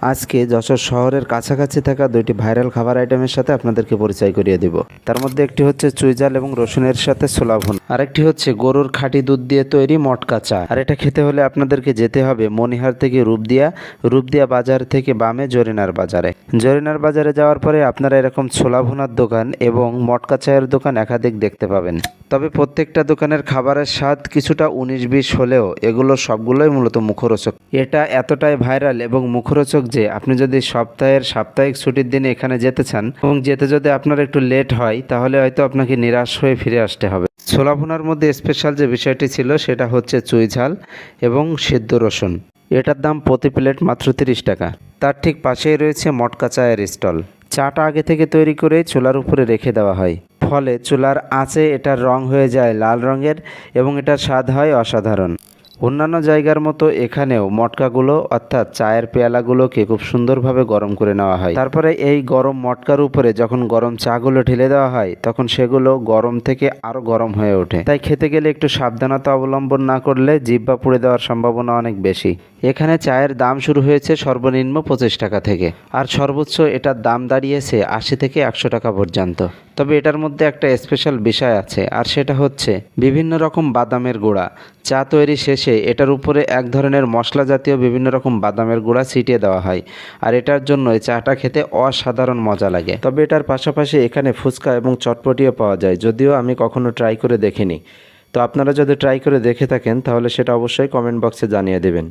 আজকে যশোর শহরের কাছাকাছি থাকা দুইটি ভাইরাল খাবার আইটেমের সাথে আপনাদেরকে পরিচয় করিয়ে দিব। তার মধ্যে একটি হচ্ছে চুইঝাল এবং রসুনের সাথে ছোলা ভুনা, আরেকটি হচ্ছে গরুর খাঁটি দুধ দিয়ে তৈরি মটকা চা। আর এটা খেতে হলে আপনাদেরকে যেতে হবে মনিহার থেকে রূপদিয়া বাজার থেকে বামে জরিনার বাজারে। জরিনার বাজারে যাওয়ার পরে আপনারা এরকম ছোলা ভুনার দোকান এবং মটকা চায়ের দোকান একাধিক দেখতে পাবেন। তবে প্রত্যেকটা দোকানের খাবারের স্বাদ কিছুটা 19-20 হলেও এগুলো সবগুলোই মূলত মুখরোচক। এটা এতটাই ভাইরাল এবং মুখরোচক যে আপনি যদি সাপ্তাহিক ছুটির দিনে এখানে যেতে চান এবং যেতে যদি আপনার একটু লেট হয় তাহলে হয়তো আপনাকে নিরাশ হয়ে ফিরে আসতে হবে। ছোলা ভুনার মধ্যে স্পেশাল যে বিষয়টি ছিল সেটা হচ্ছে চুইঝাল এবং সিদ্ধ রসুন। এটার দাম প্রতি প্লেট মাত্র 30 টাকা। তার ঠিক পাশেই রয়েছে মটকা চায়ের স্টল। চাটা আগে থেকে তৈরি করে চুলার উপরে রেখে দেওয়া হয়, ফলে চুলার আঁচে এটার রং হয়ে যায় লাল রঙের এবং এটার স্বাদ হয় অসাধারণ। অন্যান্য জায়গার মতো এখানেও মটকাগুলো অর্থাৎ চায়ের পেয়ালাগুলোকে খুব সুন্দরভাবে গরম করে নেওয়া হয়। তারপরে এই গরম মটকার উপরে যখন গরম চাগুলো ঢেলে দেওয়া হয় তখন সেগুলো গরম থেকে আরও গরম হয়ে ওঠে। তাই খেতে গেলে একটু সাবধানতা অবলম্বন না করলে জিহ্বা পুড়ে দেওয়ার সম্ভাবনা অনেক বেশি। এখানে চায়ের দাম শুরু হয়েছে সর্বনিম্ন 25 টাকা থেকে, আর সর্বোচ্চ এটার দাম দাঁড়িয়েছে 80 থেকে 100 টাকা পর্যন্ত। তবে এটার মধ্যে একটা স্পেশাল বিষয় আছে, আর সেটা হচ্ছে বিভিন্ন রকম বাদামের গুঁড়া। চা তৈরি শেষে এটার উপরে এক ধরনের মশলা জাতীয় বিভিন্ন রকম বাদামের গুঁড়া ছিটিয়ে দেওয়া হয়, আর এটার জন্যই চাটা খেতে অসাধারণ মজা লাগে। তবে এটার পাশাপাশি এখানে ফুচকা এবং চটপটিও পাওয়া যায়, যদিও আমি কখনো ট্রাই করে দেখিনি। তো আপনারা যদি ট্রাই করে দেখে থাকেন তাহলে সেটা অবশ্যই কমেন্ট বক্সে জানিয়ে দেবেন।